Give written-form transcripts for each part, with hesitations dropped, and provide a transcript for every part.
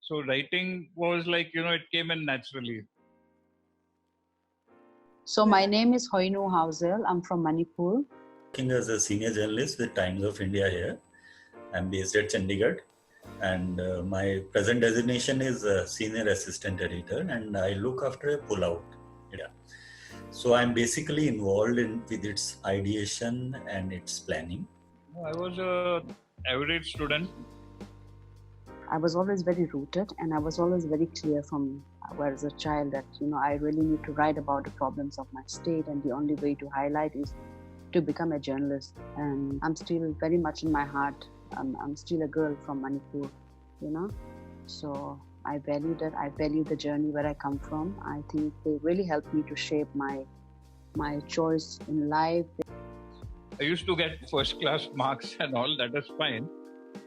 So writing was like, it came in naturally. So my name is Hoinhu Hauzel. I'm from Manipur. Working as a senior journalist with Times of India here. I'm based at Chandigarh, and my present designation is senior assistant editor, and I look after a pullout. Yeah. So I'm basically involved with its ideation and its planning. I was a average student. I was always very rooted, and I was always very clear from as a child that I really need to write about the problems of my state, and the only way to highlight is to become a journalist. And I'm still very much in my heart. I'm still a girl from Manipur, So I value that. I value the journey where I come from. I think they really helped me to shape my choice in life. I used to get first class marks and all, that is fine.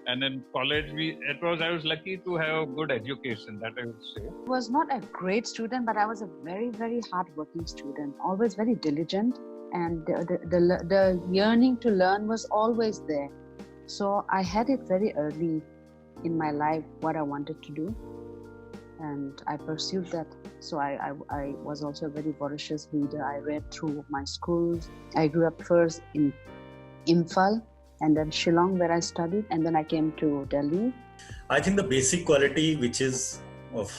And in college, I was lucky to have a good education, that I would say. I was not a great student, but I was a very, very hardworking student, always very diligent. And the yearning to learn was always there. So I had it very early in my life, what I wanted to do. And I pursued that. So I was also a very voracious reader. I read through my schools. I grew up first in Imphal, and then Shillong, where I studied, and then I came to Delhi. I think the basic quality which is of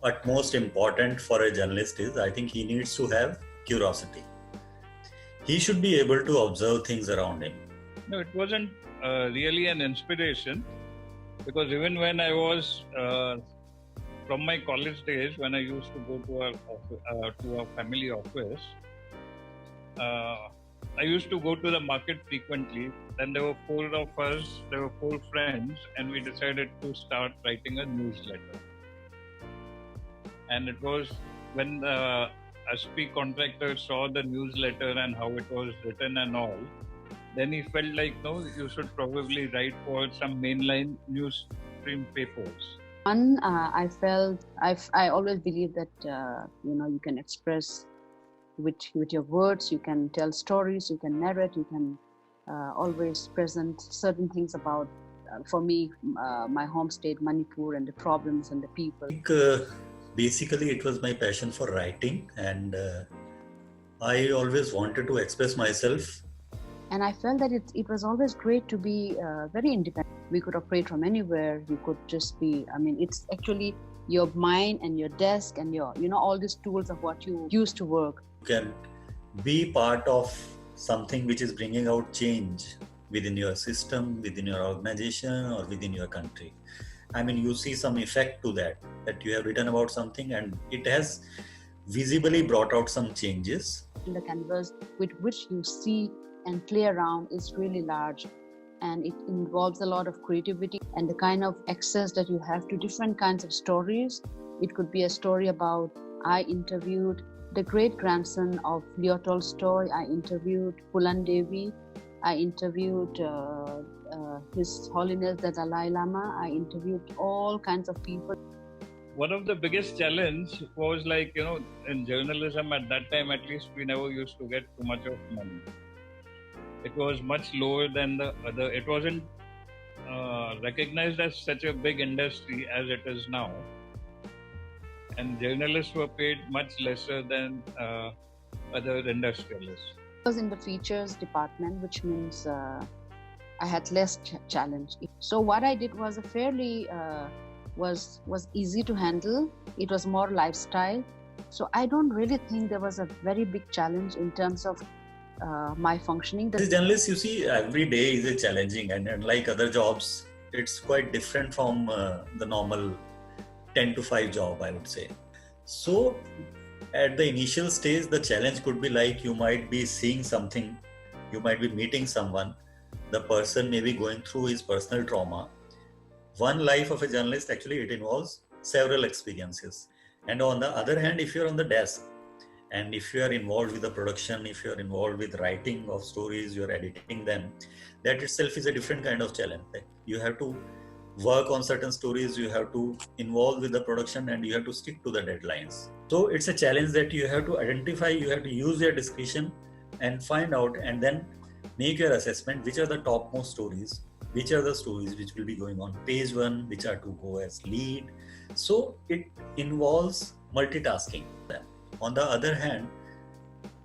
utmost important for a journalist is, I think he needs to have curiosity. He should be able to observe things around him. No, it wasn't really an inspiration, because even when I was from my college days, when I used to go to our family office, I used to go to the market frequently. Then there were four of us, there were four friends, and we decided to start writing a newsletter. And it was when the SP contractor saw the newsletter and how it was written and all, then he felt like, no, you should probably write for some mainline newsstream papers. I always believe that, you can express with your words, you can tell stories, you can narrate, you can always present certain things about, for me, my home state, Manipur, and the problems and the people. I think basically it was my passion for writing, and I always wanted to express myself. And I felt that it was always great to be very independent. We could operate from anywhere. You could just be, it's actually your mind and your desk and your, all these tools of what you use to work. You can be part of something which is bringing out change within your system, within your organization, or within your country. You see some effect to that you have written about something and it has visibly brought out some changes. The canvas with which you see and play around is really large, and it involves a lot of creativity and the kind of access that you have to different kinds of stories. It could be a story about, I interviewed the great grandson of Leo Tolstoy, I interviewed Pulan Devi, I interviewed His Holiness the Dalai Lama, I interviewed all kinds of people. One of the biggest challenge was in journalism at that time, at least, we never used to get too much of money. It was much lower than the other. It wasn't recognized as such a big industry as it is now. And journalists were paid much lesser than other industrialists. I was in the features department, which means I had less challenge. So what I did was a fairly was easy to handle. It was more lifestyle. So I don't really think there was a very big challenge in terms of my functioning. As journalists, you see, every day is a challenging, and unlike other jobs, it's quite different from the normal 10 to 5 job, I would say. So at the initial stage, the challenge could be like, you might be seeing something, you might be meeting someone, the person may be going through his personal trauma. One life of a journalist, actually, it involves several experiences. And on the other hand, if you're on the desk, and if you are involved with the production, if you are involved with writing of stories, you're editing them, that itself is a different kind of challenge. You have to work on certain stories, you have to involve with the production, and you have to stick to the deadlines. So it's a challenge that you have to identify, you have to use your discretion and find out, and then make your assessment which are the topmost stories which are the stories which will be going on page 1, which are to go as lead. So it involves multitasking. On the other hand,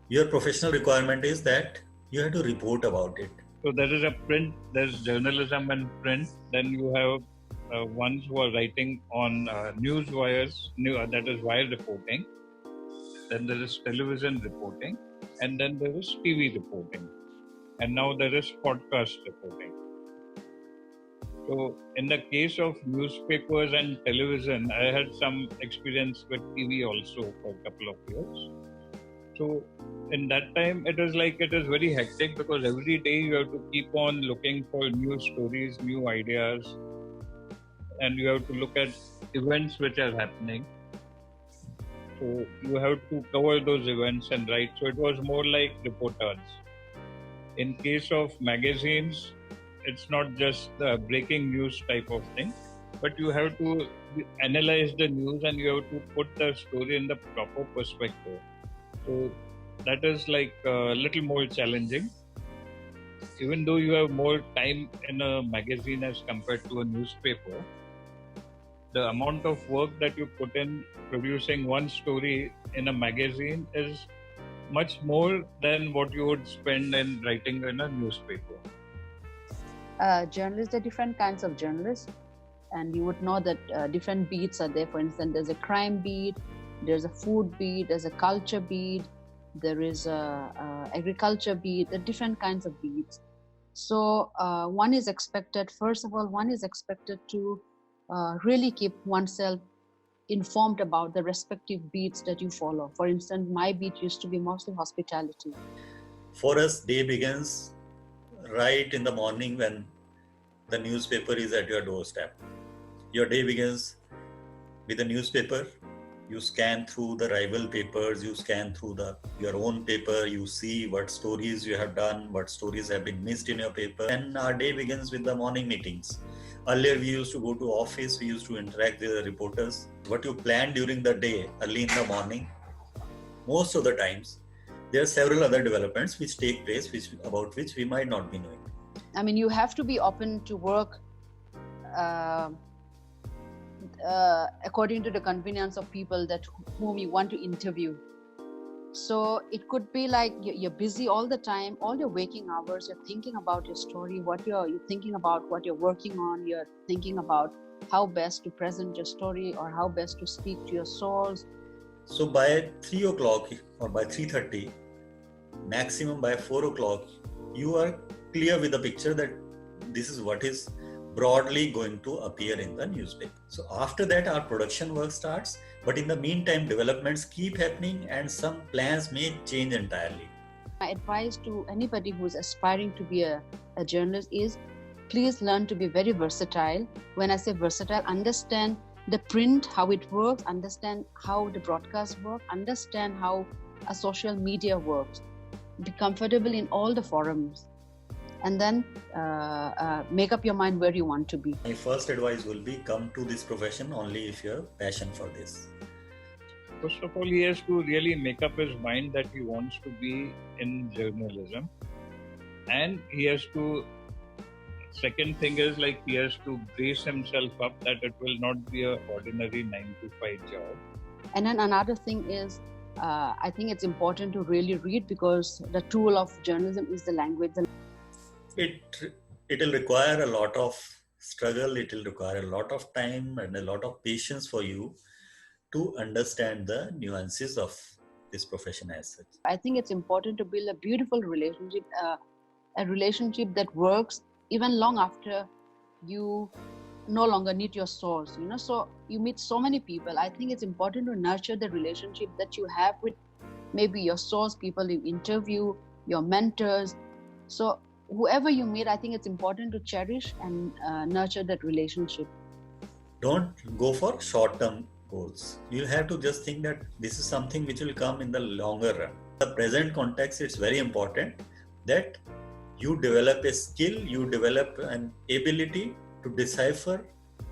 your professional requirement is that you have to report about it. So there is a print, there's journalism and print. Then you have ones who are writing on news wires, that is wire reporting. Then there is television reporting, and then there is TV reporting, and now there is podcast reporting. So in the case of newspapers and television, I had some experience with TV also for a couple of years. So in that time, it is very hectic because every day you have to keep on looking for new stories, new ideas, and you have to look at events which are happening. So you have to cover those events and write. So it was more like reportage. In case of magazines, it's not just the breaking news type of thing, but you have to analyze the news and you have to put the story in the proper perspective. So that is like a little more challenging. Even though you have more time in a magazine as compared to a newspaper, the amount of work that you put in producing one story in a magazine is much more than what you would spend in writing in a newspaper. Journalists, there are different kinds of journalists, and you would know that different beats are there. For instance, there's a crime beat, there's a food beat, there's a culture beat, there is a agriculture beat. There are different kinds of beats. So one is expected to really keep oneself informed about the respective beats that you follow. For instance, my beat used to be mostly hospitality. For us, day begins right in the morning when the newspaper is at your doorstep. Your day begins with the newspaper. You scan through the rival papers, you scan through your own paper, you see what stories you have done, what stories have been missed in your paper. And our day begins with the morning meetings. Earlier we used to go to office, we used to interact with the reporters. What you plan during the day, early in the morning, most of the times, there are several other developments which take place about which we might not be knowing. I mean, you have to be open to work according to the convenience of people whom you want to interview. So it could be like you're busy all the time, all your waking hours, you're thinking about your story, you're thinking about what you're working on, you're thinking about how best to present your story or how best to speak to your source. So by 3 o'clock or by 3:30, maximum by 4 o'clock, you are clear with the picture that this is what is broadly going to appear in the newspaper. So after that, our production work starts. But in the meantime, developments keep happening and some plans may change entirely. My advice to anybody who's aspiring to be a journalist is please learn to be very versatile. When I say versatile, understand the print, how it works, understand how the broadcast works, understand how a social media works. Be comfortable in all the forums. And then make up your mind where you want to be. My first advice will be come to this profession only if you have passion for this. First of all, he has to really make up his mind that he wants to be in journalism. And he has to, second thing is he has to brace himself up that it will not be an ordinary 9-to-5 job. And then another thing is, I think it's important to really read because the tool of journalism is the language. It will require a lot of struggle, it will require a lot of time and a lot of patience for you to understand the nuances of this profession as such. I think it's important to build a beautiful relationship, a relationship that works even long after you no longer need your source. So you meet so many people. I think it's important to nurture the relationship that you have with maybe your source, people you interview, your mentors. So whoever you meet, I think it's important to cherish and nurture that relationship. Don't go for short-term goals. You have to just think that this is something which will come in the longer run. In the present context, it's very important that you develop a skill, you develop an ability to decipher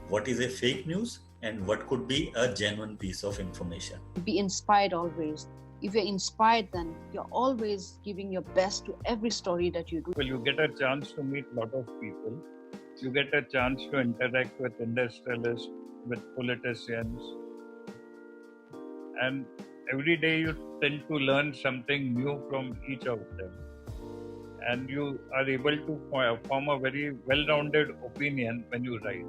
what is a fake news and what could be a genuine piece of information. Be inspired always. If you're inspired, then you're always giving your best to every story that you do. Well, you get a chance to meet a lot of people You get a chance to interact with industrialists, with politicians, and every day you tend to learn something new from each of them. And you are able to form a very well-rounded opinion when you write.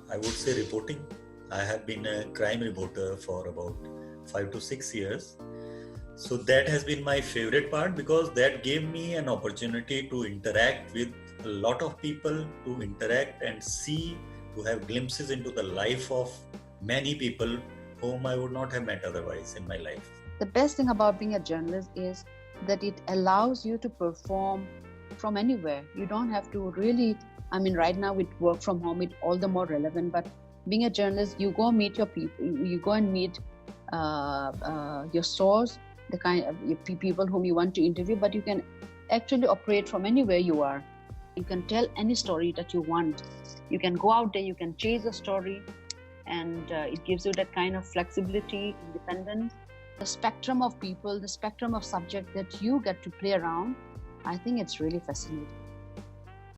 I would say reporting. I have been a crime reporter for about 5 to 6 years. So that has been my favorite part because that gave me an opportunity to interact with a lot of people, to interact and see, to have glimpses into the life of many people whom I would not have met otherwise in my life. The best thing about being a journalist is that it allows you to perform from anywhere. You don't have to really, right now with work from home, it's all the more relevant, but being a journalist, you go meet your people, you go and meet your source, the kind of people whom you want to interview, but you can actually operate from anywhere you are. You can tell any story that you want. You can go out there, you can chase a story, and it gives you that kind of flexibility, independence. The spectrum of people, the spectrum of subject that you get to play around, I think it's really fascinating.